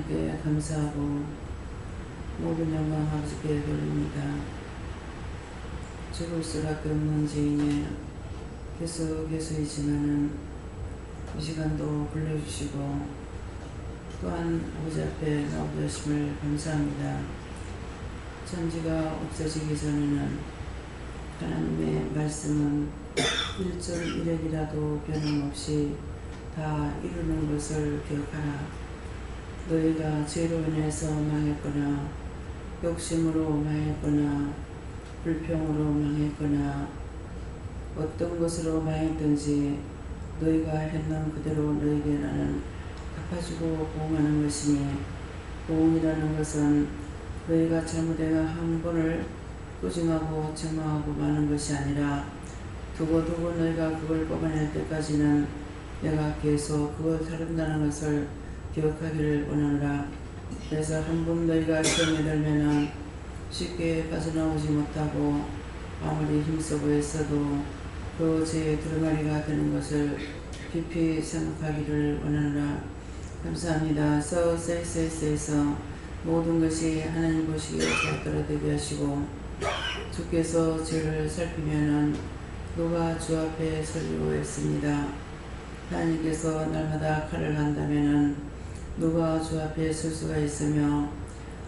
하나님께 감사하고 모든 영광 아버지께 돌립니다. 죽을 수밖에 없는 죄인에 계속이지만은 이 시간도 불러주시고 또한 아버지 앞에 나오게 하심을 감사합니다. 천지가 없어지기 전에는 하나님의 말씀은 1절 1핵이라도 변함없이 다 이루는 것을 기억하라. 너희가 죄로 인해서 망했거나 욕심으로 망했거나 불평으로 망했거나 어떤 것으로 망했든지 너희가 했는 그대로 너희에게 나는 갚아주고 보응하는 것이니, 보응이라는 것은 너희가 잘못해가 한 번을 꾸중하고 책망하고 마는 것이 아니라 두고두고 너희가 그걸 뽑아낼 때까지는 내가 계속 그걸 다룬다는 것을 기억하기를 원하노라. 그래서 한 번 너희가 시험에 들면은 쉽게 빠져나오지 못하고 아무리 힘쓰고 애써도 그 죄의 두루마리가 되는 것을 깊이 생각하기를 원하노라. 감사합니다. 서세이세이에서 모든 것이 하나님 보시기에 잘 떨어지게 하시고, 주께서 죄를 살피면은 누가 주 앞에 서리고 했습니다. 하나님께서 날마다 칼을 한다면은 누가 주 앞에 설 수가 있으며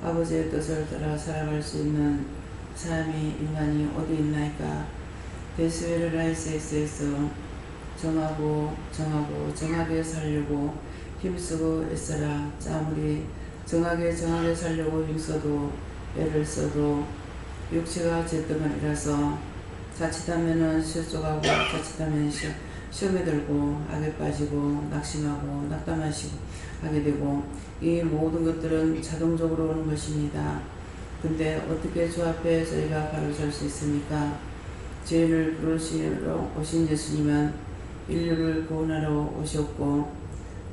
아버지의 뜻을 따라 살아갈 수 있는 사람이 인간이 어디 있나이까. 데스베르 라이세스에서 정하게 살려고 힘쓰고 애써라. 아무리 정하게 살려고 힘써도 애를 써도 육체가 잿더미라서 자칫하면은 실족하고 자칫하면 시험에 들고 악에 빠지고 낙심하고 낙담하시고 하게 되고, 이 모든 것들은 자동적으로 오는 것입니다. 근데 어떻게 주 앞에 저희가 바로 설 수 있습니까? 죄인을 부르시러 오신 예수님은 인류를 구원하러 오셨고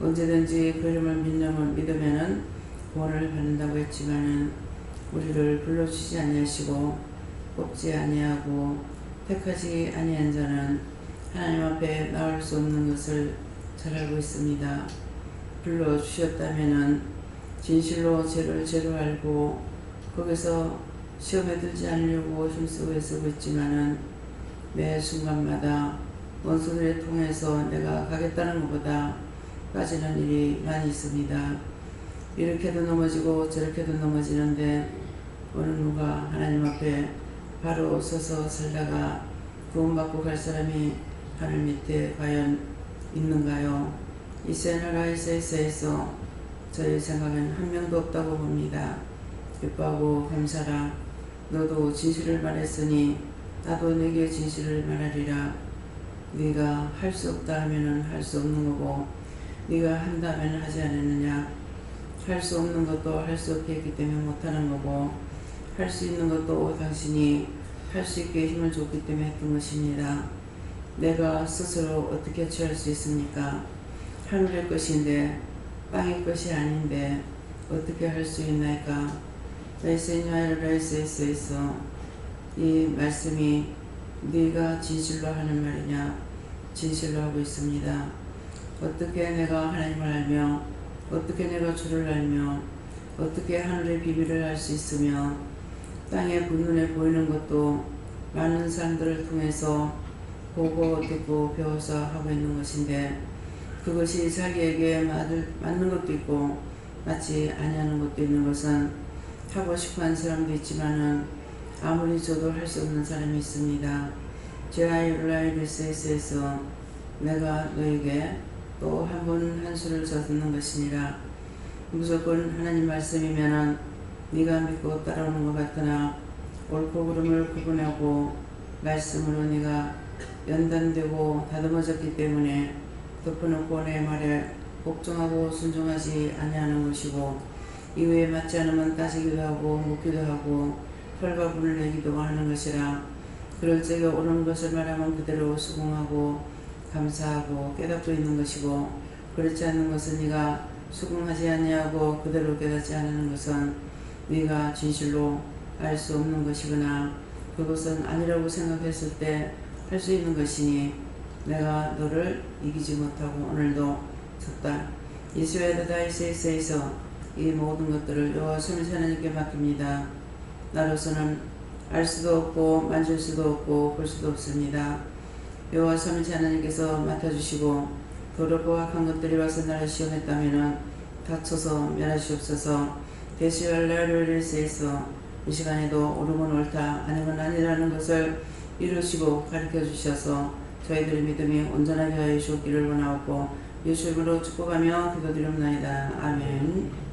언제든지 그 이름을 믿으면은 구원을 받는다고 했지만은 우리를 불러주지 아니하시고 뽑지 아니하고 택하지 아니한 자는 하나님 앞에 나올 수 없는 것을 잘 알고 있습니다. 불러주셨다면은 진실로 죄를 죄로 알고 거기서 시험에 들지 않으려고 힘쓰고 애쓰고 있지만은 매 순간마다 원수들을 통해서 내가 가겠다는 것보다 빠지는 일이 많이 있습니다. 이렇게도 넘어지고 저렇게도 넘어지는데 어느 누가 하나님 앞에 바로 서서 살다가 구원받고 갈 사람이 하늘 밑에 과연 있는가요? 이 세너라이세에서 저의 생각엔 한 명도 없다고 봅니다. 기뻐하고 감사라. 너도 진실을 말했으니 나도 네게 진실을 말하리라. 네가 할 수 없다 하면은 할 수 없는 거고, 네가 한다면 하지 않았느냐. 할 수 없는 것도 할 수 없게 했기 때문에 못하는 거고, 할 수 있는 것도 당신이 할 수 있게 힘을 줬기 때문에 했던 것입니다. 내가 스스로 어떻게 취할 수 있습니까? 하늘의 것인데 땅의 것이 아닌데 어떻게 할 수 있나이까? 라이세니아라이세에서 이 말씀이 네가 진실로 하는 말이냐? 진실로 하고 있습니다. 어떻게 내가 하나님을 알며 어떻게 내가 주를 알며 어떻게 하늘의 비밀을 알 수 있으며 땅의 눈에 보이는 것도 많은 사람들을 통해서 보고 듣고 배워서 하고 있는 것인데, 그것이 자기에게 맞는 것도 있고 맞지 아니하는 것도 있는 것은 하고 싶어하는 사람도 있지만은 아무리 저도 할 수 없는 사람이 있습니다. 제아이라이르스에서 내가 너에게 또 한 번 한 수를 줬는 것이니라. 무조건 하나님 말씀이면은 네가 믿고 따라오는 것 같으나 옳고 그름을 구분하고 말씀으로 네가 연단되고 다듬어졌기 때문에 덮어놓고 내 말에 복종하고 순종하지 아니하는 것이고, 이외에 맞지 않으면 따지기도 하고 묻기도 하고 혈과분을 내기도 하는 것이라. 그럴 적에 옳은 것을 말하면 그대로 수긍하고 감사하고 깨닫고 있는 것이고, 그렇지 않는 것은 네가 수긍하지 아니하고 그대로 깨닫지 않는 것은 네가 진실로 알 수 없는 것이거나 그것은 아니라고 생각했을 때 할 수 있는 것이니, 내가 너를 이기지 못하고 오늘도 졌다. 이스라엘 다이세에서 이 모든 것들을 여호와 삼위일체 하나님께 맡깁니다. 나로서는 알 수도 없고 만질 수도 없고 볼 수도 없습니다. 여호와 삼위일체 하나님께서 맡아주시고 더럽고 악한 것들이 와서 나를 시험했다면은 다쳐서 면하시옵소서. 대시할 날을 일세에서 이 시간에도 옳으면 옳다 아니면 아니라는 것을 이루시고 가르쳐 주셔서 저희들의 믿음이 온전하게 하여 주옵기를 원하옵고 예수 이름으로 축복하며 기도드립나이다. 아멘.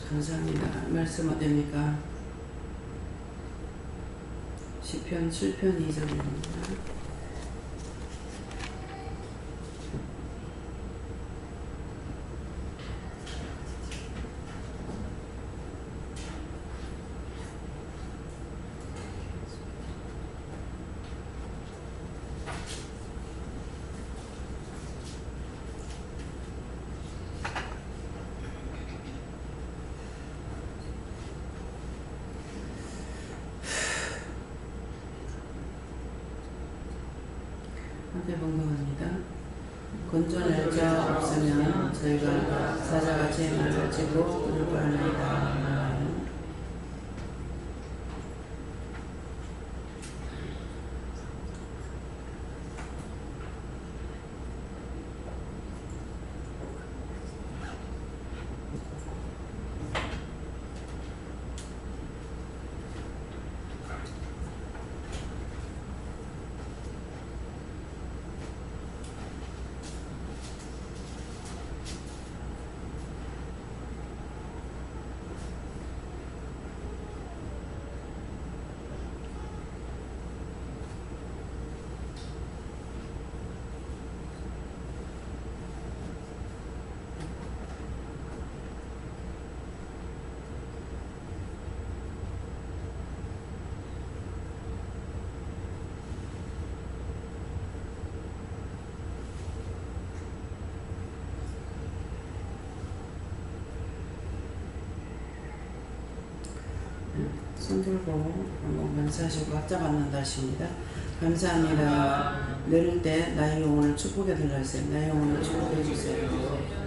감사합니다. 말씀 어딥니까? 시편 7편 2절입니다. 한테 번거합니다. 건져낼 자 없으면 저희가 사자같이 말을 찌고 그를 바랍니다. 손 들고 한번 감사하시고 각자 받는다 하십니다. 감사합니다. 내릴 때 나의 영혼을 축복해 달라주세요. 나의 영혼을 축복해 주세요.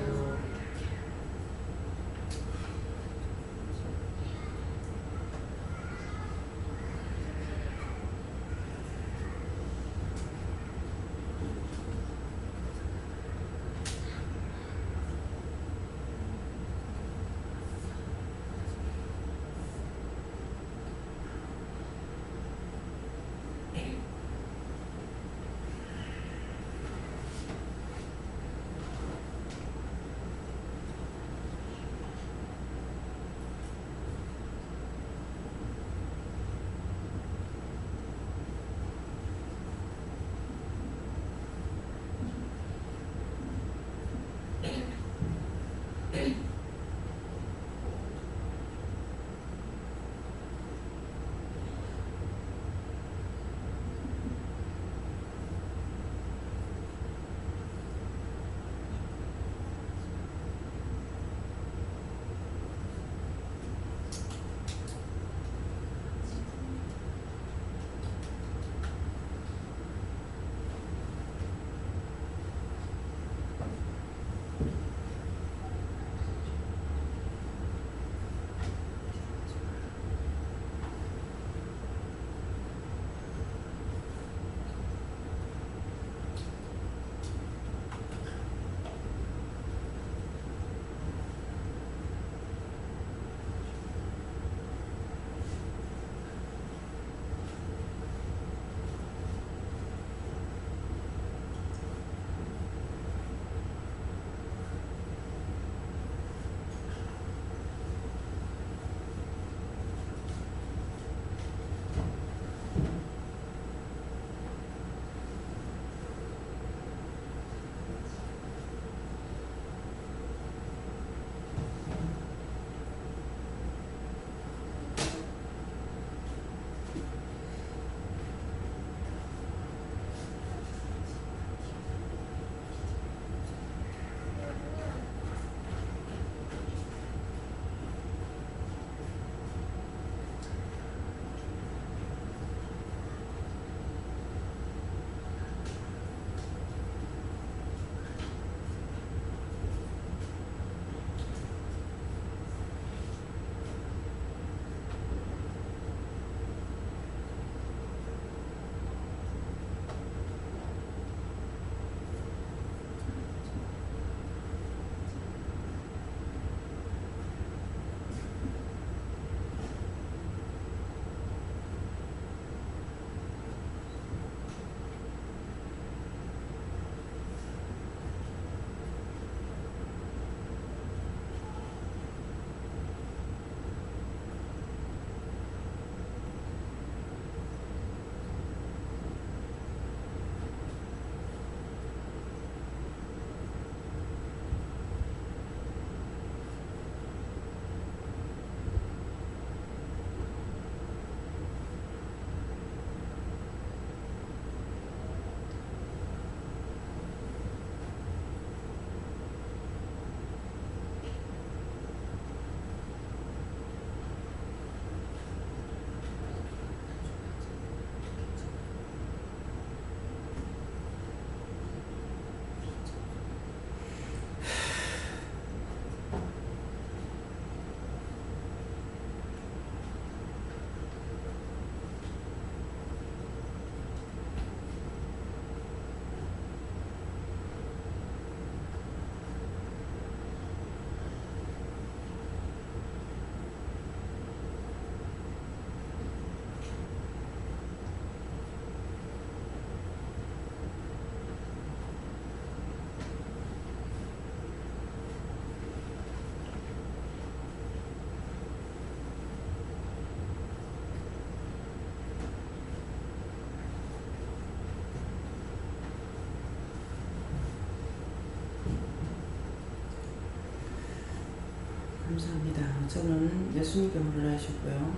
감사합니다. 저는 예수님 경험을 하셨고요.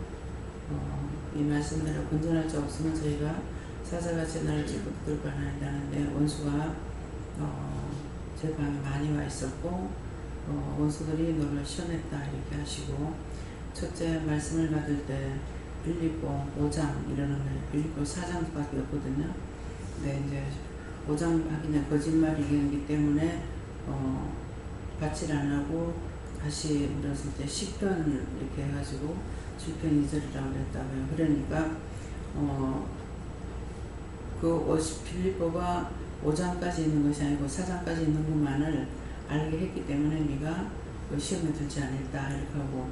이 말씀대로 건전할 자 없으면 저희가 사자같이 나를 찢고 뜯을까 하는데 원수가 제 방에 많이 와 있었고 원수들이 너를 시험했다 이렇게 하시고 첫째 말씀을 받을 때 빌립보 5장 이러는 거예요. 빌립보 4장밖에 없거든요. 근데 이제 5장 하기는 거짓말이기 때문에 받질 안 하고 다시 물었을 때 10편 이렇게 해가지고 7편 2절이라고 그랬다고요. 그러니까 빌립보가 5장까지 있는 것이 아니고 4장까지 있는 것만을 알게 했기 때문에 네가 그 시험에 들지 않았다 이렇게 하고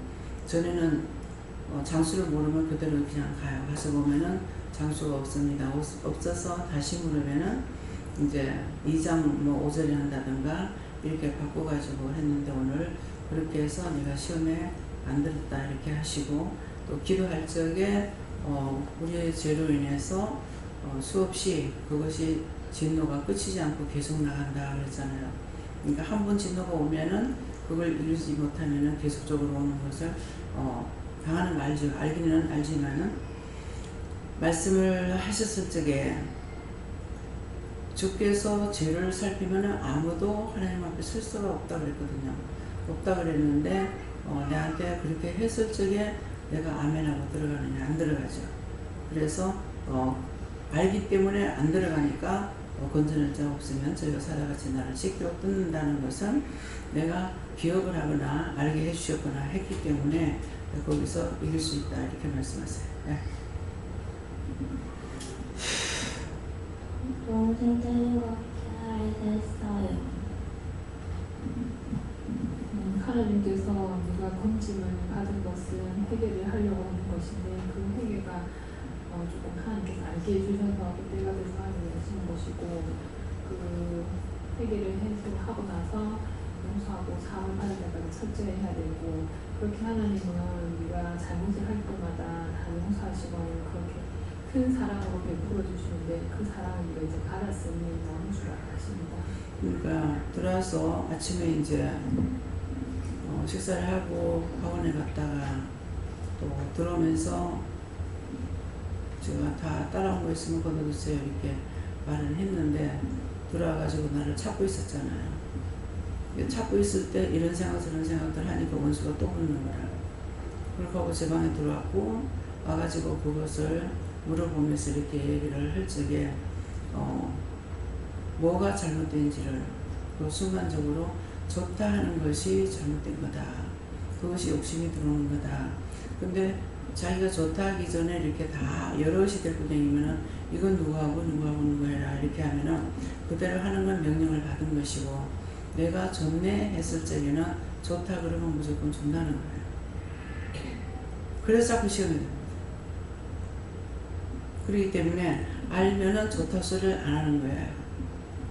전에는 장수를 모르면 그대로 그냥 가요. 가서 보면은 장수가 없습니다. 없어서 다시 물으면은 이제 2장 5절에 한다든가 이렇게 바꿔가지고 했는데 오늘 그렇게 해서 네가 시험에 안 들었다 이렇게 하시고 또 기도할 적에 우리의 죄로 인해서 수없이 그것이 진노가 끝이지 않고 계속 나간다 그랬잖아요. 그러니까 한 번 진노가 오면은 그걸 이루지 못하면은 계속적으로 오는 것을 당하는 거 알죠. 알기는 알지만은 말씀을 하셨을 적에 주께서 죄를 살피면은 아무도 하나님 앞에 설 수가 없다 그랬거든요. 없다 그랬는데 내한테 그렇게 했을 적에 내가 아멘하고 들어가느냐 안 들어가죠. 그래서 알기 때문에 안 들어가니까 건전할 자 없으면 저희가 사자같이 나를 찢고 뜯는다는 것은 내가 기억을 하거나 알게 해주셨거나 했기 때문에 거기서 이길 수 있다 이렇게 말씀하세요. 네. 동생들과 잘 됐어요. 하나님께서 네가 검침을 받은 것은 회개를 하려고 하는 것인데 그 회개가 조금 하나님께서 알게 해주셔서 그때가 돼서 하나님이 하시는 것이고 그 회개를 해서 하고 나서 용서하고 사함을 받을 때까지 철저해야 되고 그렇게 하나님은 네가 잘못을 할 때마다 다 용서하시고 그렇게 큰 사랑으로 베풀어 주시는데 그 사랑을 네가 이제 받았으니 나는 줄 아십니다. 그러니까 들어와서 아침에 이제 식사를 하고 학원에 갔다가 또 들어오면서 제가 다 따라온 거 있으면 걷어주세요 이렇게 말을 했는데 들어와가지고 나를 찾고 있었잖아요. 찾고 있을 때 이런 생각 저런 생각들 하니까 원수가 또 그러는 거라. 그렇게 하고 제 방에 들어왔고 와가지고 그것을 물어보면서 이렇게 얘기를 할 적에 뭐가 잘못된지를 그 순간적으로 좋다 하는 것이 잘못된 거다. 그것이 욕심이 들어오는 거다. 근데 자기가 좋다 하기 전에 이렇게 다 여럿이 데리고 다니면은 이건 누구하고 해라 이렇게 하면은 그대로 하는 건 명령을 받은 것이고 내가 좋네 했을 적에는 좋다 그러면 무조건 준다는 거예요. 그래서 자꾸 시험이 됩니다. 그렇기 때문에 알면은 좋다 소리를 안 하는 거예요.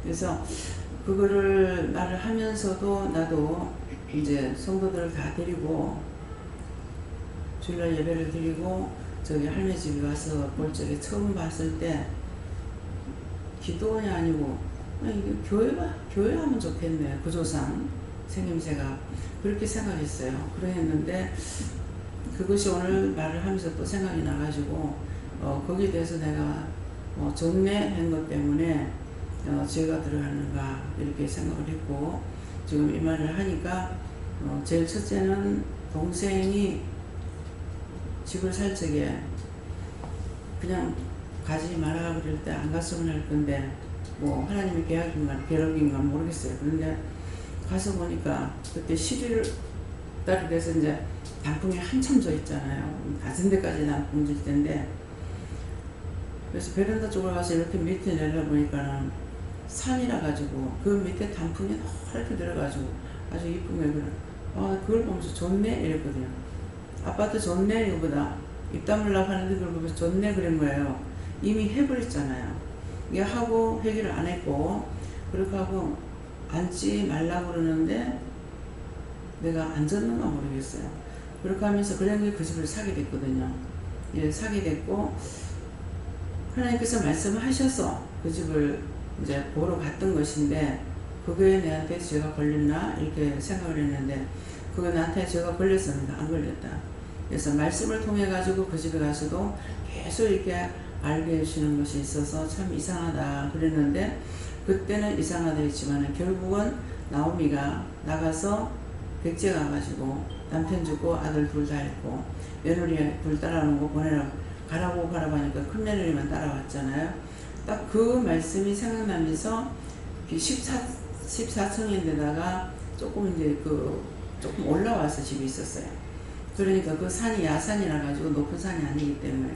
그래서 그거를 말을 하면서도 나도 이제 성도들을 다 데리고 주일날 예배를 드리고 저기 할매 집에 와서 볼 적에 처음 봤을 때 기도원이 아니고 교회 하면 좋겠네. 구조상 생김새가 그렇게 생각했어요. 그랬는데 그것이 오늘 말을 하면서 또 생각이 나가지고 거기에 대해서 내가 좋네 한 것 때문에 죄가 들어가는가 이렇게 생각을 했고 지금 이 말을 하니까 제일 첫째는 동생이 집을 살 적에 그냥 가지 마라 그럴 때 안 갔으면 할 건데 뭐 하나님의 계획인가 모르겠어요. 그런데 가서 보니까 그때 11월 달이 돼서 이제 단풍이 한참 져 있잖아요. 낮은 데까지 단풍 질 텐데 그래서 베란다 쪽으로 가서 이렇게 밑에 내려보니까는 산이라 가지고 그 밑에 단풍이 노랗게 들어가지고 아주 이쁜 거예요. 그걸 보면서 좋네 이랬거든요. 아파트 좋네 이거보다 입 다물라고 하는데 그걸 보면서 좋네 그런 거예요. 이미 해버렸잖아요. 이게 하고 회개를 안 했고 그렇게 하고 앉지 말라고 그러는데 내가 앉았는가 모르겠어요. 그렇게 하면서 그냥 그 집을 사게 됐거든요. 예, 사게 됐고 하나님께서 말씀하셔서 그 집을 이제 보러 갔던 것인데 그거에 내한테 죄가 걸렸나 이렇게 생각을 했는데 그거 나한테 제가 걸렸습니다. 안 걸렸다. 그래서 말씀을 통해 가지고 그 집에 가서도 계속 이렇게 알게 해주시는 것이 있어서 참 이상하다 그랬는데, 그때는 이상하다 했지만 결국은 나오미가 나가서 백제 가가지고 남편 죽고 아들 둘 다 있고 며느리 둘 따라오는 거 보내라고 가라고 하니까 큰 며느리만 따라왔잖아요. 딱 그 말씀이 생각나면서 14층인데다가 조금 이제 조금 올라와서 집이 있었어요. 그러니까 그 산이 야산이라 가지고 높은 산이 아니기 때문에,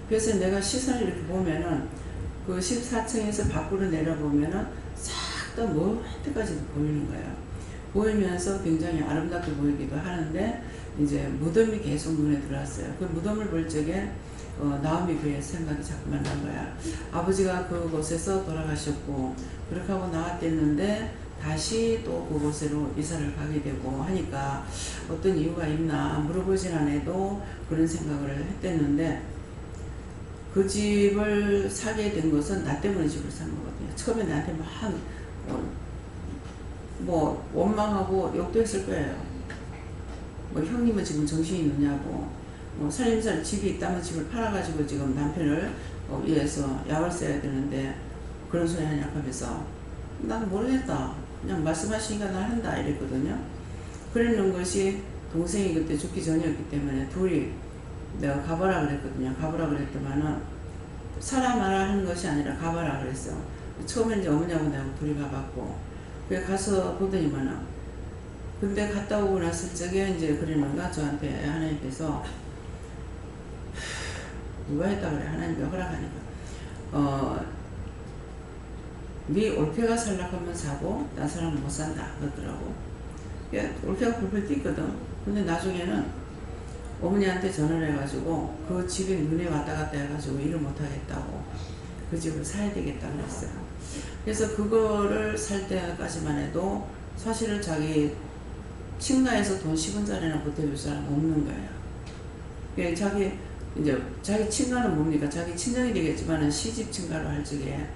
그래서 내가 시선을 이렇게 보면은 그 14층에서 밖으로 내려보면은 싹 다 멀때까지도 보이는 거예요. 보이면서 굉장히 아름답게 보이기도 하는데, 이제 무덤이 계속 눈에 들어왔어요. 그 무덤을 볼 적에 나오미 그의 생각이 자꾸만 난 거야. 아버지가 그곳에서 돌아가셨고 그렇게 하고 나왔댔는데 다시 또 그곳으로 이사를 가게 되고 하니까 어떤 이유가 있나 물어보진 않아도 그런 생각을 했댔는데, 그 집을 사게 된 것은 나 때문에 집을 산 거거든요. 처음에 나한테 뭐 원망하고 욕도 했을 거예요. 뭐 형님은 지금 정신이 있느냐고, 뭐 살림살 집이 있다면 집을 팔아가지고 지금 남편을 위해서 약을 써야 되는데 그런 소리 하냐 하면서, 난 모르겠다, 그냥 말씀하시니까 난 한다 이랬거든요. 그러는 것이 동생이 그때 죽기 전이었기 때문에 둘이 내가 가봐라 그랬거든요. 가봐라 그랬더만은 사람하라 하는 것이 아니라 가봐라 그랬어. 처음에 이제 어머니하고 내가 둘이 가봤고, 그래 가서 보더니만은, 근데 갔다 오고 났을 적에 이제 그러는가 저한테 하나님께서, 누가 했다 그래, 하나님께 허락하니까 네 올케가 살락하면 사고 딴 사람은 못 산다 그러더라고. 올케가 풀풀 뛰거든. 근데 나중에는 어머니한테 전화를 해가지고 그 집이 눈에 왔다 갔다 해가지고 일을 못하겠다고 그 집을 사야 되겠다 그랬어요. 그래서 그거를 살 때까지만 해도 사실은 자기 친가에서 돈 10원짜리나 보태줄 사람 없는 거예요. 자기 친가는 뭡니까? 자기 친정이 되겠지만은 시집 친가로 할 적에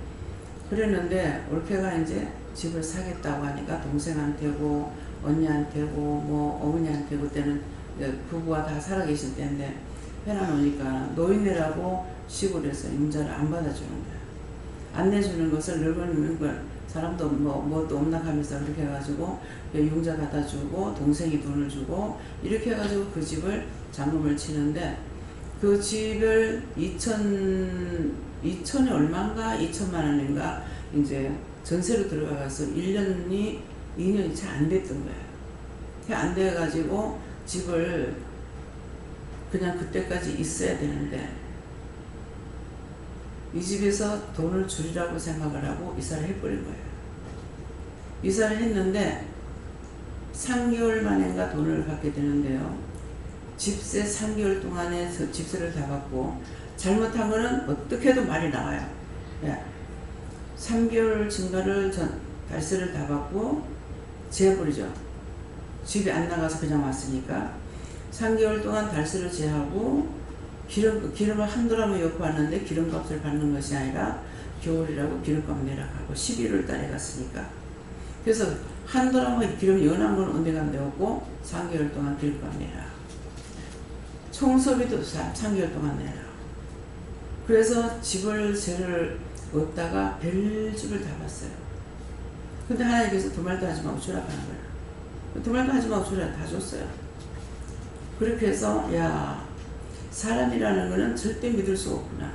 그랬는데, 올케가 이제 집을 사겠다고 하니까 동생한테고 언니한테고 뭐 어머니한테고, 그때는 부부가 다 살아계실 때인데 해놔놓으니까 노인네라고 시골에서 융자를 안 받아주는 거야. 안 내주는 것을 늙은 걸 사람도 뭐도 없나 하면서 그렇게 해가지고 융자 받아주고 동생이 돈을 주고 이렇게 해가지고 그 집을 잔금을 치는데, 그 집을 2천에 얼마인가 2천만 원인가 이제 전세로 들어가서 2년이 잘 안 됐던 거예요. 안 돼가지고 집을 그냥 그때까지 있어야 되는데, 이 집에서 돈을 줄이라고 생각을 하고 이사를 해버린 거예요. 이사를 했는데 3개월 만인가 돈을 받게 되는데요. 집세 3개월 동안에 집세를 다 받고, 잘못한 거는 어떻게 해도 말이 나와요. 3개월 증가를 달세를 다 받고 제해버리죠. 집에 안 나가서 그냥 왔으니까 3개월 동안 달세를 제하고 기름을 한도라면 엮고 왔는데 기름값을 받는 것이 아니라 겨울이라고 기름값 내라가고 11월 달에 갔으니까, 그래서 한도라면 기름 연한 건 언제 간대었고 3개월 동안 기름값 내라, 청소비도 3개월 동안 내라. 그래서 세를 얻다가 별집을 다 봤어요. 근데 하나님께서 두 말도 하지 마고 주라 하는 거야. 두 말도 하지 마고 주라 다 줬어요. 그렇게 해서 사람이라는 거는 절대 믿을 수 없구나.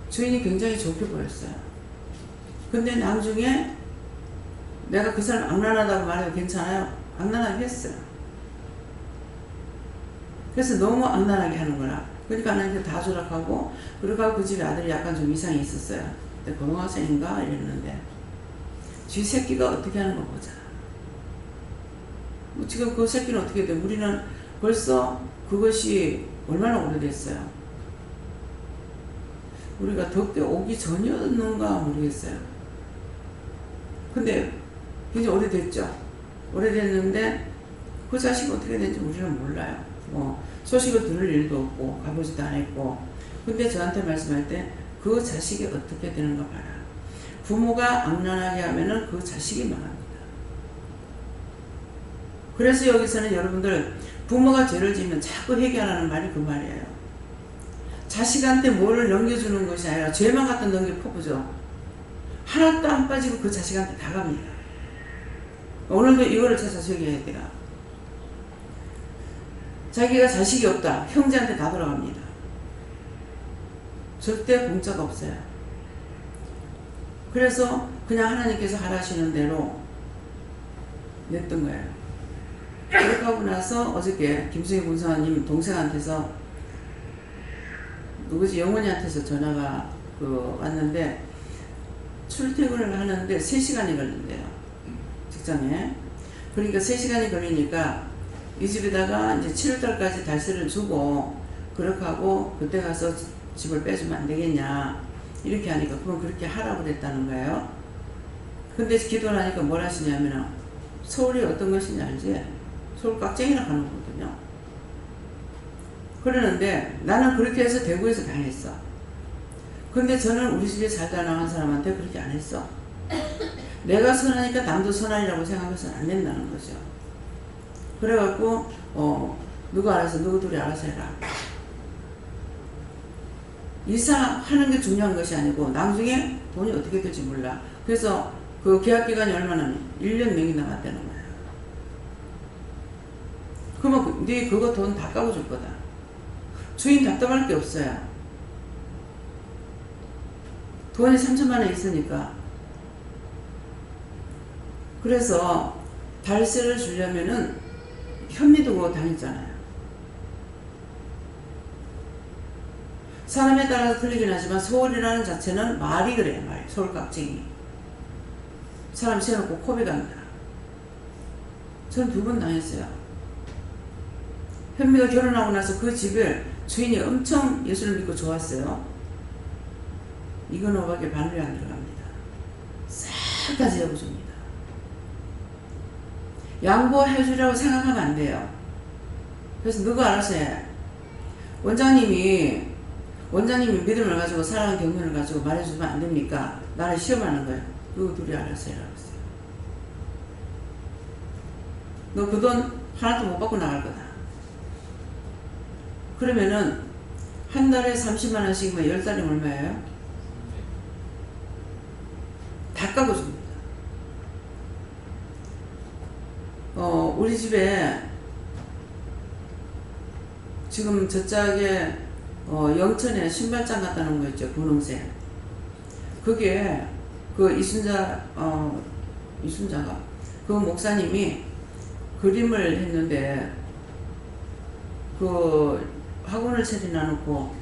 주인이 굉장히 좋게 보였어요. 근데 나중에 내가 그 사람 악랄하다고 말해도 괜찮아요? 악랄하게 했어요. 그래서 너무 악랄하게 하는 거라. 그러니까 하나님께 다 조락하고, 그러고 그 집에 아들이 약간 좀 이상이 있었어요. 근데 고등학생인가 이랬는데, 쥐 새끼가 어떻게 하는 거 보자. 지금 그 새끼는 어떻게 돼? 우리는 벌써 그것이 얼마나 오래됐어요. 우리가 덕대 오기 전이었는가 모르겠어요. 근데 굉장히 오래됐죠. 오래됐는데 그 자식이 어떻게 된지 우리는 몰라요. 소식을 들을 일도 없고 가보지도 안 했고. 근데 저한테 말씀할 때 그 자식이 어떻게 되는가 봐라. 부모가 악랄하게 하면은 그 자식이 망합니다. 그래서 여기서는 여러분들 부모가 죄를 지으면 자꾸 회개하라는 말이 그 말이에요. 자식한테 뭐를 넘겨주는 것이 아니라 죄만 갖다 넘겨 퍼부죠. 하나도 안 빠지고 그 자식한테 다 갑니다. 오늘도 이거를 찾아서 회개해야 돼요. 자기가 자식이 없다. 형제한테 다 돌아갑니다. 절대 공짜가 없어요. 그래서 그냥 하나님께서 하라시는 대로 냈던 거예요. 그렇게 하고 나서 어저께 김승희 군사님 동생한테서 누구지 영원이한테서 전화가 왔는데 출퇴근을 하는데 3시간이 걸린대요. 직장에. 그러니까 3시간이 걸리니까 이 집에다가 이제 7월달까지 달세를 주고 그렇게 하고 그때 가서 집을 빼주면 안 되겠냐 이렇게 하니까 그건 그렇게 하라고 그랬다는 거예요. 근데 기도를 하니까 뭘 하시냐면 서울이 어떤 것인지 알지? 서울 깍쟁이라 하는 거거든요. 그러는데 나는 그렇게 해서 대구에서 당했어. 근데 저는 우리 집에 살다 나간 사람한테 그렇게 안 했어. 내가 선하니까 남도 선하리라고 생각해서는 안 된다는 거죠. 그래갖고 누가 알아서 누구들이 알아서 해라. 이사하는 게 중요한 것이 아니고 나중에 돈이 어떻게 될지 몰라. 그래서 그 계약기간이 얼마나 1년 명이 남았다는 거야. 그러면 네 그거 돈 다 까고줄 거다. 주인 답답할 게 없어요. 돈이 3천만 원 있으니까. 그래서 달세를 주려면은 현미 두고 다니잖아요. 사람에 따라서 틀리긴 하지만 서울이라는 자체는 말이 그래요. 말. 서울 깍쟁이. 사람 세워놓고 코비 갑니다. 저는 2번 당했어요. 현미가 결혼하고 나서 그 집을 주인이 엄청 예수를 믿고 좋았어요. 이건 오박에 바늘이 안 들어갑니다. 싹 다 지어줍니다. 양보해주려고 생각하면 안 돼요. 그래서 누가 알아서 해. 원장님이 믿음을 가지고 사랑하는 경륜을 가지고 말해주면 안 됩니까? 나를 시험하는 거예요. 누구 둘이 알아서 해라고 했어요. 너 그 돈 하나도 못 받고 나갈 거다. 그러면은 한 달에 30만 원씩이면 10달이면 얼마예요? 다 깎아줍니다. 우리 집에 지금 저짝에 영천에 신발장 갖다 놓은 거 있죠. 분홍색. 그게 그 이순자가 그 목사님이 그림을 했는데 그 학원을 차려놔놓고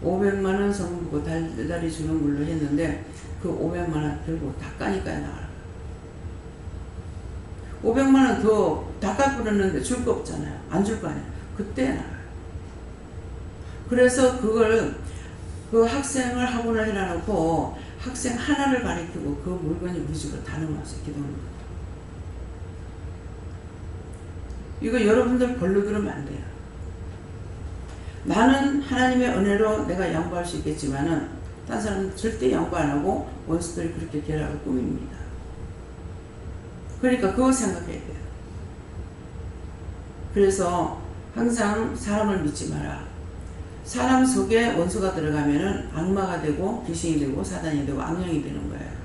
500만원 성부고 달달이 주는 걸로 했는데 그 500만원 결국 다 까니까 나가라. 500만원 더 다 깎으려는데 줄 거 없잖아요. 안 줄 거 아니에요. 그때 나가요. 그래서 그걸 그 학생을 학원을 해놔놓고 학생 하나를 가리키고 그 물건이 우리 집으로 다 넘어왔어요. 기도는. 이거 여러분들 벌로 들으면 안 돼요. 나는 하나님의 은혜로 내가 양보할 수 있겠지만은 딴 사람은 절대 양보 안 하고 원수들이 그렇게 계략을 꾸밉니다. 그러니까 그거 생각해야 돼요. 그래서 항상 사람을 믿지 마라. 사람 속에 원수가 들어가면은 악마가 되고 귀신이 되고 사단이 되고 악령이 되는 거예요.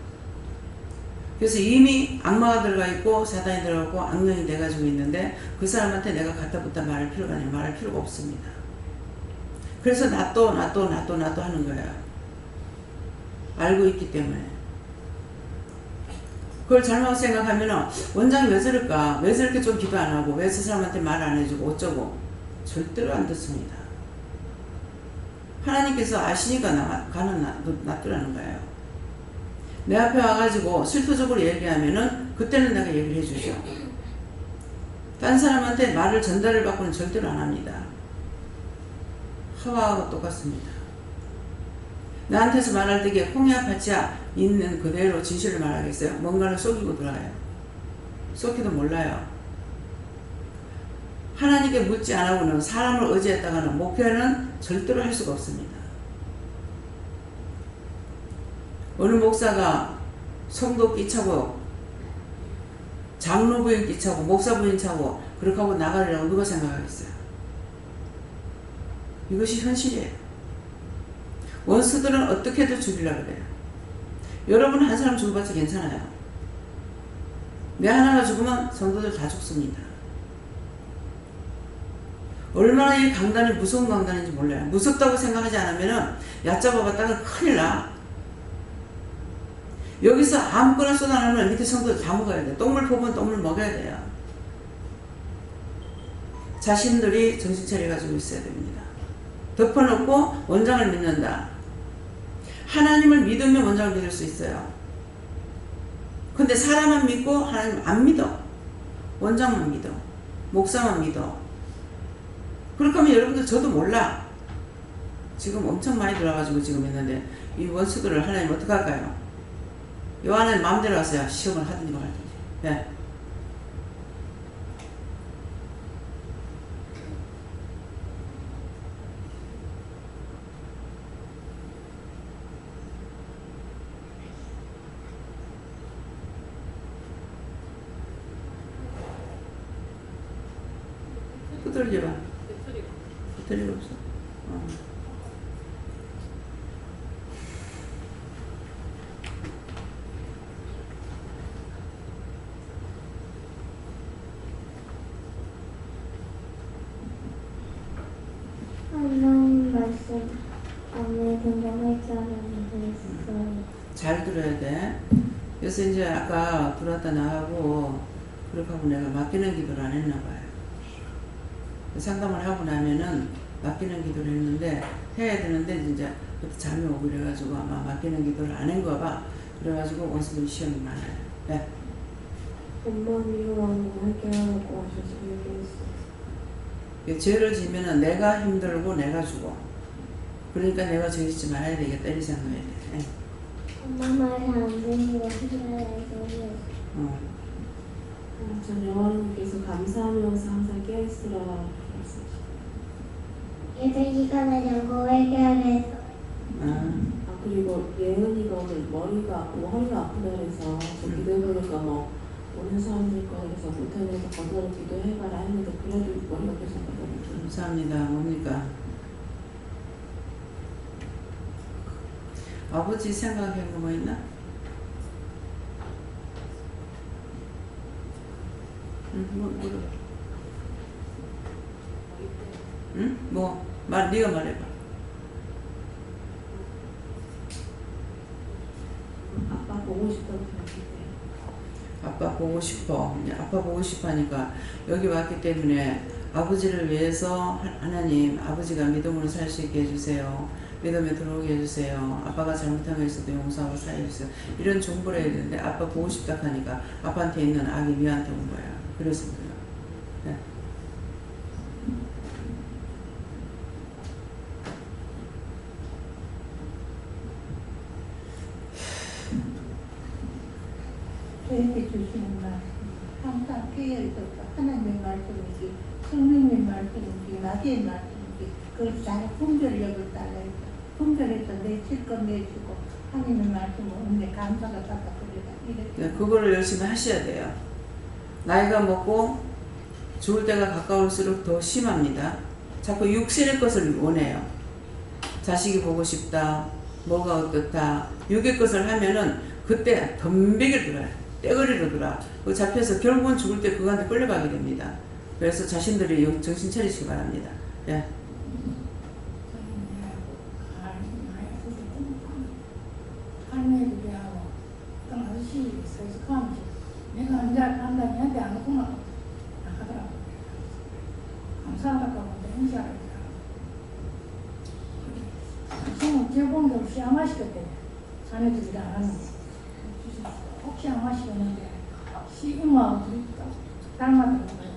그래서 이미 악마가 들어가 있고 사단이 들어가고 악령이 돼가지고 있는데 그 사람한테 내가 갖다 붙다 말할 필요가 아니라 말할 필요가 없습니다. 그래서 나 또 하는 거예요. 알고 있기 때문에. 그걸 잘못 생각하면 원장이 왜 저럴까? 왜 저렇게 좀 기도 안 하고 왜 저 사람한테 말 안 해주고 어쩌고 절대로 안 듣습니다. 하나님께서 아시니까 놔두라는 거예요. 내 앞에 와가지고 실토적으로 얘기하면은 그때는 내가 얘기를 해주죠. 딴 사람한테 말을 전달을 받고는 절대로 안 합니다. 하와하고 똑같습니다. 나한테서 말할 때에 콩이야 파치야 있는 그대로 진실을 말하겠어요? 뭔가를 속이고 들어가요. 속기도 몰라요. 하나님께 묻지 않고는 사람을 의지했다가는 목표는 절대로 할 수가 없습니다. 어느 목사가 성도 끼차고 장로 부인 끼차고 목사 부인 차고 그렇게 하고 나가려고 누가 생각하겠어요? 이것이 현실이에요. 원수들은 어떻게든 죽이려고 그래요. 여러분 한 사람 죽어봤자 괜찮아요. 내 하나가 죽으면 성도들 다 죽습니다. 얼마나 이 강단이 무서운 강단인지 몰라요. 무섭다고 생각하지 않으면 얕잡아봤다가 큰일 나. 여기서 아무거나 쏟아내면 밑에 성도들 다 먹어야 돼. 똥물 뽑으면 똥물 먹어야 돼요. 자신들이 정신 차려가지고 있어야 됩니다. 덮어놓고 원장을 믿는다. 하나님을 믿으면 원장을 믿을 수 있어요. 근데 사람만 믿고 하나님 안 믿어. 원장만 믿어. 목사만 믿어. 그렇게 하면 여러분들 저도 몰라. 지금 엄청 많이 들어가지고 지금 있는데 이 원수들을 하나님 어떡할까요? 요 안에 마음대로 하세요. 시험을 하든지 말든지. 네. 두들겨봐. 배터리가 없어. 하나님 말씀 아무래도 회개하는 있어요. 잘 들어야 돼. 그래서 이제 아까 들어왔다 나가고 그렇게 하고 내가 맡기는 기도를 안 했나 봐요. 상담을 하고 나면은 맡기는 기도를 했는데 해야 되는데 이제 그때 잠이 오고 그래가지고 아마 맡기는 기도를 안 한 거 봐. 그래가지고 원수들 시험이 많아요. 네. 엄마 미워하고 회개하고 하셔서 회개했어요. 죄를 지면은 내가 힘들고 내가 죽어. 그러니까 내가 죄 짓지 말아야 되겠다 이 생각해야 돼. 네. 엄마 말이 안 들리고 회개해서 전 여호와님께서 감사하면서 항상 깨어있으라 그랬어요. 예배 기간에 연고 회개하게 해서 그리고 예은이가 오늘 머리가 아프고 허리가 아프다 그래서 저 기도해보니까 뭐 오는 사람들 거 그래서 못해내서 거절을 기도해봐라 했는데 그래도 머리가 계속 아프더라고요. 감사합니다. 뭡니까? 아버지 생각해 뭐 있나? 응? 물어봐. 응? 뭐? 네가 말해봐. 아빠 보고 싶다고 그랬을 때 아빠 보고 싶어. 이제 아빠 보고 싶어 하니까 여기 왔기 때문에 아버지를 위해서 하나님 아버지가 믿음으로 살 수 있게 해주세요. 믿음에 들어오게 해주세요. 아빠가 잘못한 거 있어도 용서하고 사해주세요. 이런 정보를 해야 되는데 아빠 보고 싶다 하니까 아빠한테 있는 악이 니한테 온 거야. 그래서 그래요. 네. 저에게 주시는 말씀, 항상 깨어있었다. 하나님의 말씀이지, 성령의 말씀이지, 나의 말씀이지, 그걸 잘 분별력을 따라서 분별해서 내칠 건 내주고 하나님의 말씀은 은혜 감사가 받아 그러다. 네, 그거를 열심히 하셔야 돼요. 나이가 먹고 죽을 때가 가까울수록 더 심합니다. 자꾸 육신의 것을 원해요. 자식이 보고 싶다, 뭐가 어떻다, 육의 것을 하면은 그때 덤비게 들어요. 떼거리로 들어. 그 잡혀서 결국은 죽을 때 그한테 끌려가게 됩니다. 그래서 자신들이 정신 차리시기 바랍니다. 예. 할머니들하고 어떤 아저씨 있어서 가면서 내가 언제 간다니 한테 안 오구나 하더라고. 감사하다고 하는데 인사를 하더라고. 지금 제본도 시험하시거든. 자네들이 안 하는 거. 혹 시험하시겠는데 시임하고 닮았다는 거예요.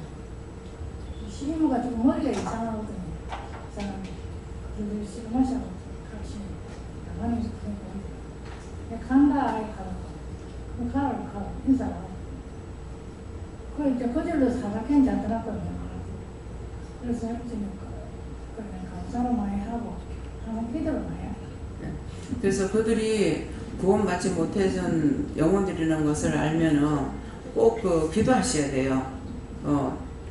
시임가 좀 머리가 이상하거든요. 이상한데 그들 시험하셔서 같이 나가는 거 내가 간다 아이 가라고 가라고 인사하고 그 이제 거절로 사각행지 않더라고요. 그래서 그냥 감사로 많이 하고 하는 기도를 많이 해요. 그래서 그들이 구원받지 못해선 영혼들이라는 것을 알면은 꼭 그 기도하셔야 돼요.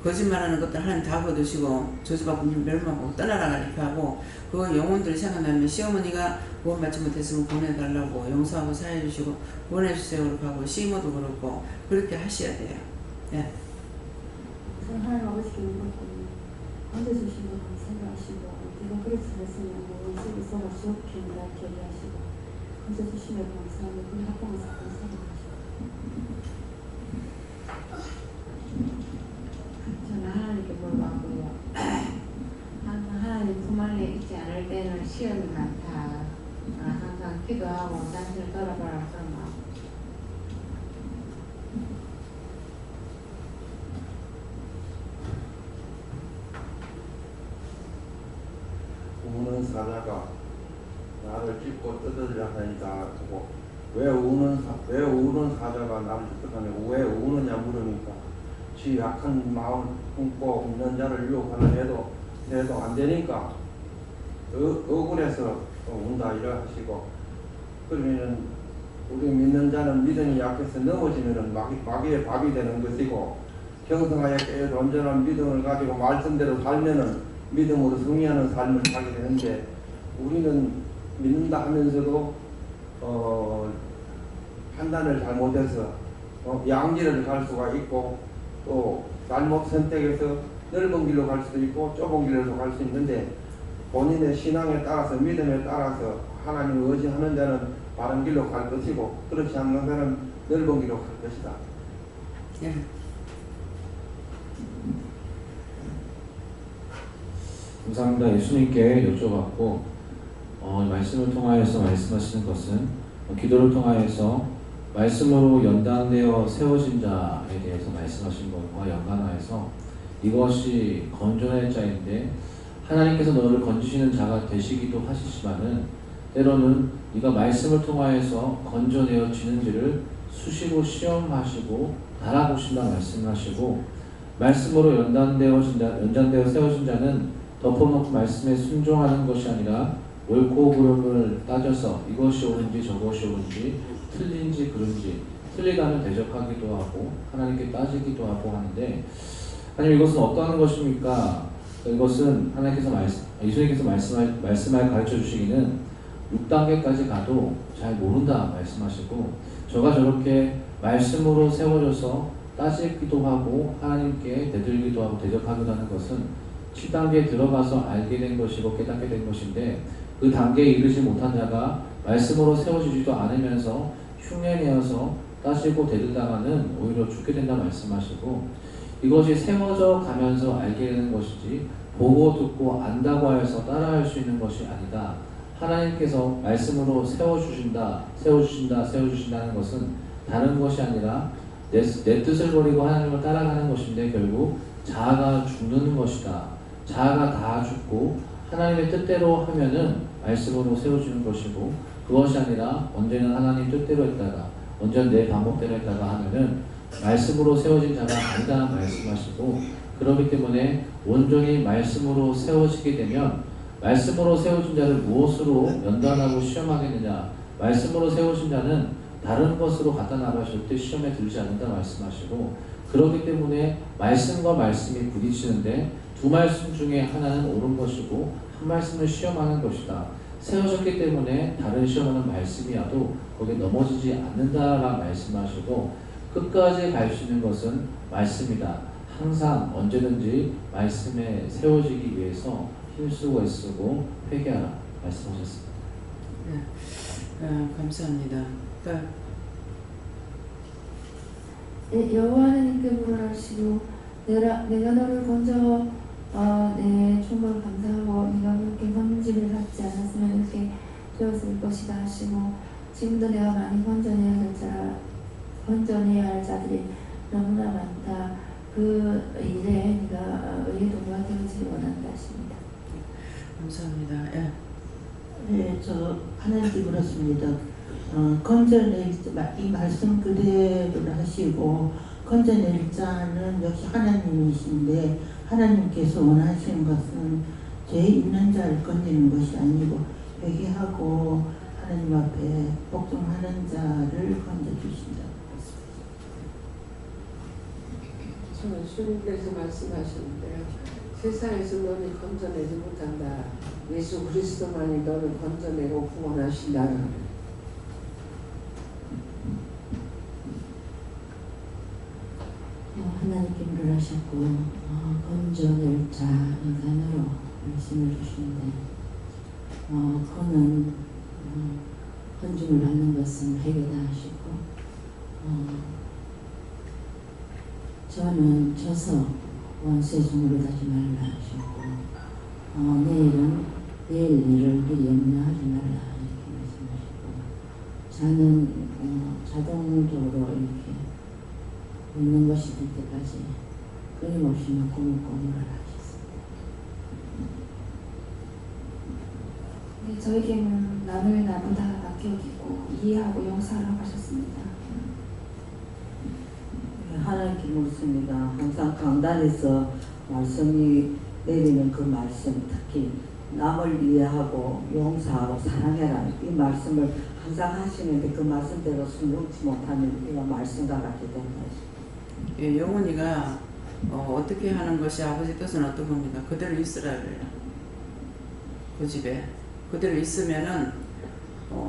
거짓말하는 것들 하나님 다 거두시고 저주받고 멸망하고 떠나라 이렇게 하고 그 영혼들 생각나면 시어머니가 구원받지 못했으면 보내달라고 용서하고 사해주시고 보내주세요 그렇게 하고 시모도 그렇고 그렇게 하셔야 돼요. 예. 하나님 아버지께 물었더니 건져주신 거 감사하시고 내가 그렇게 잘했으면 원수를 썩어 지옥에 날게 하시고 건져주시면 감사하고 그 합방에서 감사하시고 저는 하나님께 물어봤고요. 하나님 품 안에 있지 않을 때는 시험이 많다. 항상 기도하고 자신을 돌아보라고 설명하고 우는 사자가 나를 찢고 뜯으려 하니까 보고 왜 우는 사자가 나를 찢으려 왜 우느냐 물으니까 지 약한 마음 품고 있는 자를 유혹하려 해도 안 되니까 억울해서 운다 이라 하시고 그러면은 우리 믿는 자는 믿음이 약해서 넘어지면은 마귀의 밥이 되는 것이고 경성하여 깨어도 온전한 믿음을 가지고 말씀대로 살면은 믿음으로 승리하는 삶을 살게 되는데 우리는 믿는다 하면서도 판단을 잘못해서 양지를 갈 수가 있고 또 잘못 선택해서 넓은 길로 갈 수도 있고 좁은 길로 갈 수 있는데 본인의 신앙에 따라서 믿음에 따라서 하나님을 의지하는 자는 바른 길로 갈 것이고 그렇지 않는 자는 넓은 길로 갈 것이다. 예. 감사합니다. 예수님께 여쭤봤고 말씀을 통하여서 말씀하시는 것은 기도를 통하여서 말씀으로 연단되어 세워진 자에 대해서 말씀하신 것과 연관하여서 이것이 건전할 자인데 하나님께서 너를 건지시는 자가 되시기도 하시지만은 때로는 네가 말씀을 통하여서 건져내어지는지를 수시로 시험하시고 달아보신다 말씀하시고 말씀으로 연단되어 세워진 자는 덮어놓고 말씀에 순종하는 것이 아니라 옳고 그름을 따져서 이것이 옳은지 저것이 옳은지 틀린지 그른지 틀리다면 대적하기도 하고 하나님께 따지기도 하고 하는데 하나님 이것은 어떠한 것입니까? 이것은 하나님께서 예수님께서 말씀을 가르쳐 주시기는 6단계까지 가도 잘 모른다 말씀하시고 저가 저렇게 말씀으로 세워져서 따지기도 하고 하나님께 대들기도 하고 대적하기도 하는 것은 7단계에 들어가서 알게 된 것이고 깨닫게 된 것인데 그 단계에 이르지 못한 자가 말씀으로 세워지지도 않으면서 흉내내어서 따지고 대들다가는 오히려 죽게 된다 말씀하시고 이것이 세워져 가면서 알게 되는 것이지 보고 듣고 안다고 하여서 따라할 수 있는 것이 아니다. 하나님께서 말씀으로 세워주신다는 것은 다른 것이 아니라 내 뜻을 버리고 하나님을 따라가는 것인데 결국 자아가 죽는 것이다. 자아가 다 죽고 하나님의 뜻대로 하면은 말씀으로 세워지는 것이고 그것이 아니라 언제는 하나님 뜻대로 했다가 언제는 내 방법대로 했다가 하면은 말씀으로 세워진 자가 아니다 말씀하시고 그렇기 때문에 온전히 말씀으로 세워지게 되면 말씀으로 세워진 자를 무엇으로 연단하고 시험하겠느냐 말씀으로 세워진 자는 다른 것으로 갖다 나가 절대 시험에 들지 않는다 말씀하시고 그렇기 때문에 말씀과 말씀이 부딪히는데 두 말씀 중에 하나는 옳은 것이고 한 말씀을 시험하는 것이다. 세워졌기 때문에 다른 시험하는 말씀이라도 거기에 넘어지지 않는다라 말씀하시고 끝까지 갈 수 있는 것은 말씀이다. 항상 언제든지 말씀에 세워지기 위해서 힘쓰고 애쓰고 회개하라 말씀하셨습니다. 네. 감사합니다. 여호와 하나님께 물어라시고 내가 너를 건져 내 총을 감사하고 네가 그렇게 건지를 받지 않았으면 이렇게 되었을 것이다 하시고 지금도 내가 많이 건져내야 할 자들이 너무나 많다. 그 일에 네가 의의 동료가 되어지길 원한다 하십니다. 감사합니다. 예. 네, 저 하나님께 물었습니다. 건져낼 이 말씀 그대로 하시고 건져낼 자는 역시 하나님이신데 하나님께서 원하시는 것은 죄 있는 자를 건지는 것이 아니고 회개하고 하나님 앞에 복종하는 자를 건져주신다. 주님께서 말씀하시는데요. 세상에서 너를 건져내지 못한다. 예수 그리스도만이 너를 건져내고 구원하신다. 하나님께 물을 하셨고 건져낼 자 인간으로 말씀을 주시는데 그는 건짐을 받는 것은 회개다 하시고 저는 져서 원수의 종으로 가지 말라 하셨고 내일 일을 미리 염려하지 말라 이렇게 말씀하시고 자는 자동적으로 이렇게 있는 것이 될 때까지 끊임없이 고문고문을 하셨습니다. 네, 저에게는 남을 나보다 낫게 여기고 이해하고 용서하라고 하셨습니다. 하나님께 묻습니다. 항상 강단에서 말씀이 내리는 그 말씀, 특히 남을 이해하고 용서하고 사랑해라 이 말씀을 항상 하시는데 그 말씀대로 순종치 못하면 우리가 말씀과 같이 된다. 예, 영훈이가 어떻게 하는 것이 아버지 뜻은 어떤 겁니까? 그대로 있으라 그래요. 그 집에 그대로 있으면은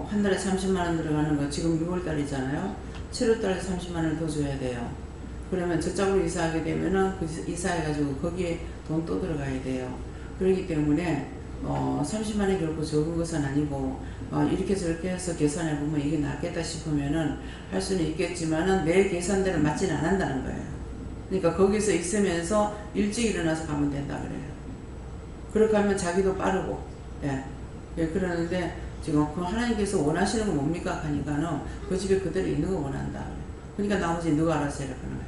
한 달에 30만 원 들어가는 거 지금 6월 달이잖아요. 7월 달에 30만 원을 더 줘야 돼요. 그러면 저쪽으로 이사하게 되면은 그 이사해가지고 거기에 돈 또 들어가야 돼요. 그렇기 때문에 30만 원이 결코 적은 것은 아니고 이렇게 저렇게 해서 계산해 보면 이게 낫겠다 싶으면은 할 수는 있겠지만은 내 계산대로 맞지는 않는다는 거예요. 그러니까 거기서 있으면서 일찍 일어나서 가면 된다 그래요. 그렇게 하면 자기도 빠르고 예, 그러는데 지금 그 하나님께서 원하시는 건 뭡니까 하니까는 그 집에 그대로 있는 거 원한다. 그러니까 나머지 너가 알아서 해라 그런 거예요.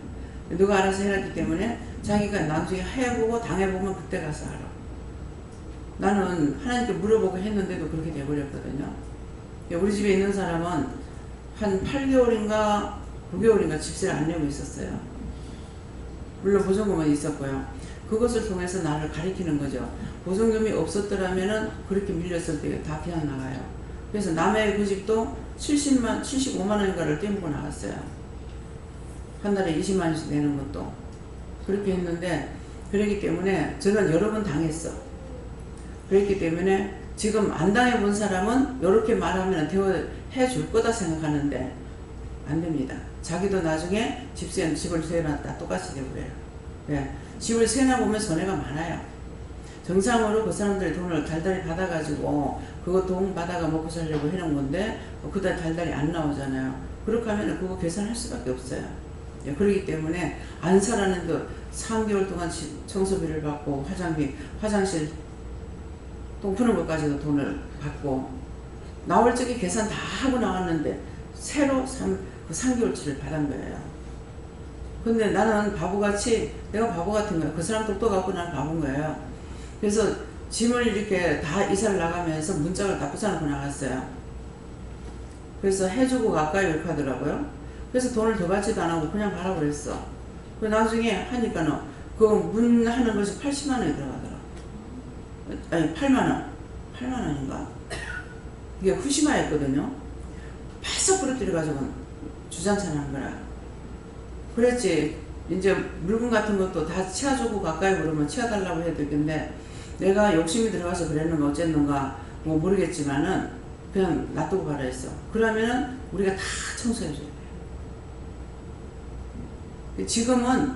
너가 알아서 해라기 때문에 자기가 나중에 해보고 당해보면 그때 가서 알아. 나는 하나님께 물어보고 했는데도 그렇게 돼버렸거든요. 우리 집에 있는 사람은 한 8개월인가 9개월인가 집세를 안 내고 있었어요. 물론 보증금은 있었고요. 그것을 통해서 나를 가리키는 거죠. 보증금이 없었더라면은 그렇게 밀렸을 때 다 그냥 나가요. 그래서 남의 그 집도 75만 원인가를 떼먹고 나갔어요. 한 달에 20만 원씩 내는 것도. 그렇게 했는데, 그렇기 때문에 저는 여러 번 당했어. 그렇기 때문에 지금 안 당해본 사람은 이렇게 말하면 대화해 줄 거다 생각하는데 안 됩니다. 자기도 나중에 집을 세놨다 똑같이 되고요. 네. 집을 세놔보면 손해가 많아요. 정상으로 그 사람들이 돈을 달달이 받아가지고 그거 돈 받아가 먹고 살려고 해놓은 건데 그달 달달이 안 나오잖아요. 그렇게 하면 그거 계산할 수밖에 없어요. 네. 그렇기 때문에 안 살았는데 3개월 동안 청소비를 받고 화장실 똥 푸는 것까지도 돈을 받고 나올 적에 계산 다 하고 나왔는데 새로 3개월치를 받은 거예요. 근데 나는 바보같이 내가 바보 같은 거야. 그 사람 똑똑하고 나는 바본 거예요. 그래서 짐을 이렇게 다 이사를 나가면서 문짝을 다 부숴놓고 나갔어요. 그래서 해주고 가까이 이렇게 하더라고요. 그래서 돈을 더 받지도 안 하고 그냥 가라고 그랬어. 그 나중에 하니까는 그 문 하는 것이 80만 원이 들어가더라고. 아니 8만 원인가? 이게 후시마였거든요. 바싹 부러뜨려가지고 주장찬 하는 거라. 그랬지. 이제 물건 같은 것도 다 치워주고 가까이 그러면 치워달라고 해야 되겠는데 내가 욕심이 들어가서 그랬는가 어쨌는가 뭐 모르겠지만은 그냥 놔두고 가라 했어. 그러면은 우리가 다 청소해줘야 돼. 지금은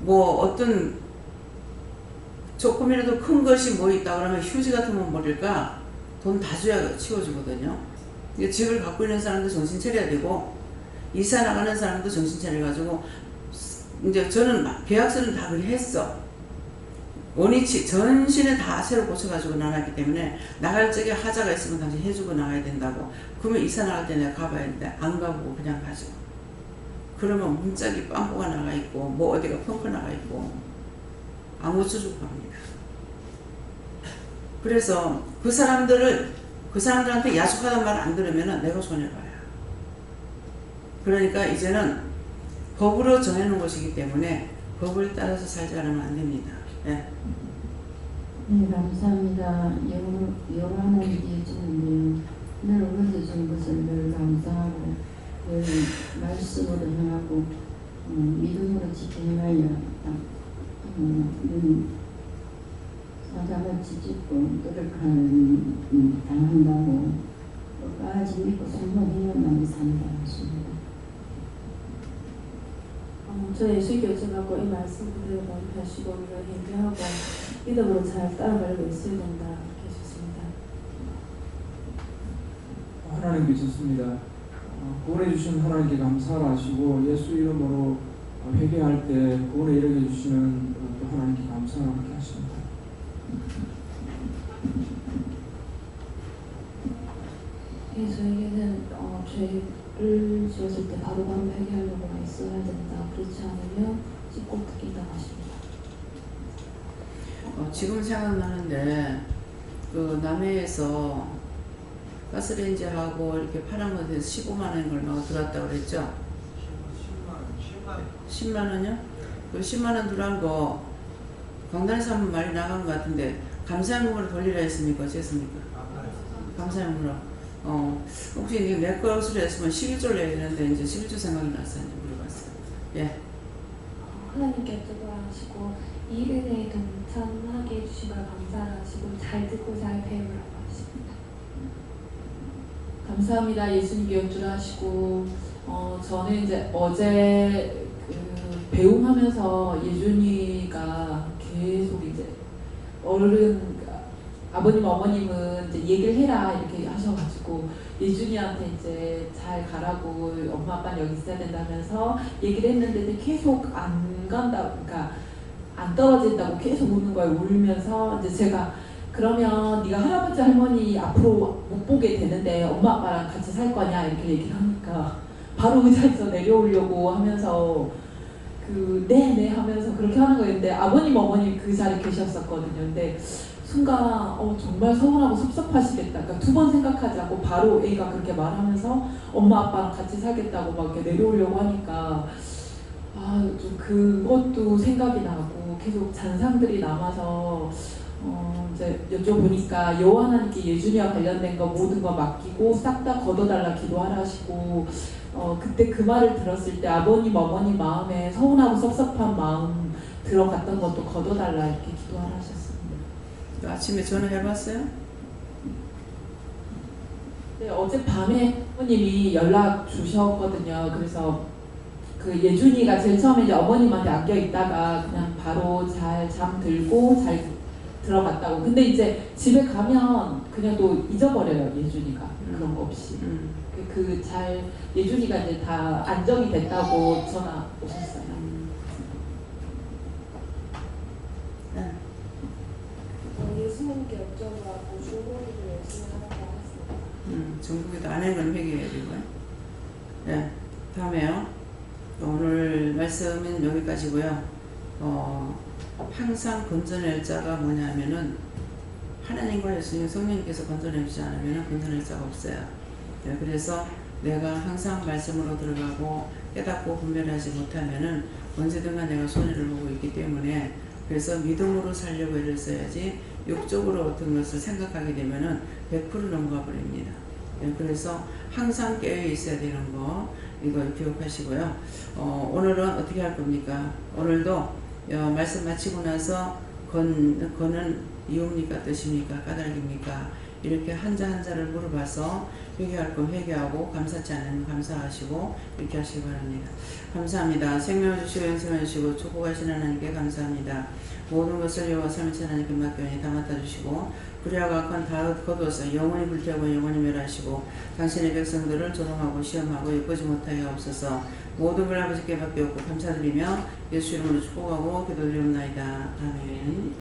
뭐 어떤 조금이라도 큰 것이 뭐 있다 그러면 휴지 같은 건 버릴까 돈 다 줘야 치워주거든요. 집을 갖고 있는 사람도 정신 차려야 되고 이사 나가는 사람도 정신 차려가지고 이제 저는 계약서는 다 그리 했어. 원위치 전신에 다 새로 고쳐가지고 나갔기 때문에 나갈 적에 하자가 있으면 당신 해주고 나가야 된다고. 그러면 이사 나갈 때 내가 가봐야 되는데 안 가보고 그냥 가죠. 그러면 문짝이 빵꾸가 나가 있고 뭐 어디가 펑크 나가 있고 안 고쳐주고 갑니다. 그래서 그 사람들한테 야속하단 말 안 들으면 내가 손해봐요. 그러니까 이제는 법으로 정해놓은 것이기 때문에 법을 따라서 살지 않으면 안 됩니다. 네. 네, 감사합니다. 여러 하나 얘기해주는데요. 늘 올려주신 것을 늘 감사하고 늘 말씀으로 향하고 믿음으로 지키기 위하여 사자가 지짓고 노력하는 당한다고 끝까지 믿고 순종해야만 산다 하십니다. 저 예수님께 여쭤봤고 이 말씀 그대로 반복하시고 우리가 행동하고 믿음으로 잘 따라가려고 있어야 된다 이렇게 하셨습니다. 하나님 계셨습니다. 구원해 주신 하나님께 감사를 하시고 예수 이름으로 회개할 때 구원에 이르게 주시는 또 하나님께 감사를 하게 하십니다. 저에게는 죄를 지었을 때 바로바로 회개하려고 있어야 된다. 그렇지 않으면 찢고 뜯긴다 하십니다. 지금 생각나는데 그 남해에서 가스레인지하고 이렇게 파란 것에 15만 원인 걸 막 들어왔다고 그랬죠? 10만 원이요? 그 10만 원 들어간 거 강단에서 한번 말이 나간 것 같은데 감사함으로 돌리라 했습니까? 어쨌습니까? 감사함으로. 혹시 내 것으로 했으면 11조를 내야 되는데 이제 11조 생각이 났어요. 물어봤어요. 예. 하나님께 여쭤보시고 이 은혜에 동참하게 해주신 걸 감사하시고 잘 듣고 잘 배우라고 하십니다. 감사합니다. 예수님께 여쭈라 하시고 저는 이제 어제 배웅하면서 예준이가 계속 이제 아버님 어머님은 이제 얘기를 해라 이렇게 하셔가지고 예준이한테 이제 잘 가라고 엄마 아빠는 여기 있어야 된다면서 얘기를 했는데 계속 안 간다, 그러니까 안 떨어진다고 계속 우는 거예요. 울면서 이제 제가 그러면 네가 할아버지 할머니 앞으로 못 보게 되는데 엄마 아빠랑 같이 살 거냐 이렇게 얘기를 하니까 바로 의자에서 내려오려고 하면서 네네 하면서 그렇게 하는 거였는데 아버님 어머니 그 자리에 계셨었거든요. 근데 순간 정말 서운하고 섭섭하시겠다. 그러니까 두 번 생각하지 않고 바로 애가 그렇게 말하면서 엄마 아빠랑 같이 살겠다고 막 이렇게 내려오려고 하니까 좀 그것도 생각이 나고 계속 잔상들이 남아서 이제 여쭤보니까 여호와 하나님께 예준이와 관련된 거 모든 거 맡기고 싹 다 걷어달라 기도하라 하시고 그때 그 말을 들었을 때 아버님 어머니 마음에 서운하고 섭섭한 마음 들어갔던 것도 걷어달라 이렇게 기도하라 하셨습니다. 아침에 전화해봤어요? 네, 어젯밤에 부모님이 연락 주셨거든요. 그래서 그 예준이가 제일 처음에 이제 어머님한테 아껴 있다가 그냥 바로 잘 잠들고 잘 들어갔다고. 근데 이제 집에 가면 그냥 또 잊어버려요, 예준이가. 그런 거 없이. 예준이가 이제 다 안정이 됐다고 전화 오셨어요. 예수님께 여쭤보고 중국이도 열심히 하라고 했습니다. 중국에도 안 하는 건 회개해야 되고요. 네, 다음에요. 오늘 말씀은 여기까지고요. 항상 건져낼 자가 뭐냐면은 하나님과 예수님 성령님께서 건져내지 않으면 건져낼 자가 없어요. 네, 그래서 내가 항상 말씀으로 들어가고 깨닫고 분별하지 못하면은 언제든가 내가 손해를 보고 있기 때문에 그래서 믿음으로 살려고 애를 써야지 육적으로 어떤 것을 생각하게 되면은 100% 넘어가 버립니다. 네, 그래서 항상 깨어 있어야 되는 거 이거 기억하시고요. 오늘은 어떻게 할 겁니까? 오늘도 말씀 마치고 나서 건은 이유입니까? 뜻입니까? 까닭입니까? 이렇게 한자 한자를 물어봐서 회개할 건 회개하고 감사치 않으면 감사하시고 이렇게 하시기 바랍니다. 감사합니다. 생명을 주시고 영생을 주시고 축복하신 하나님께 감사합니다. 모든 것을 여호와 삼위일체 하나님께 맡겨니 다 맡아주시고 불의하고 악한 다 거둬서 영원히 불태우고 영원히 멸하시고 당신의 백성들을 조롱하고 시험하고 예쁘지 못하게 하옵소서. 모든 걸 아버지께 맡겼고 감사드리며 예수 이름으로 축복하고 기도드리옵나이다. 아멘.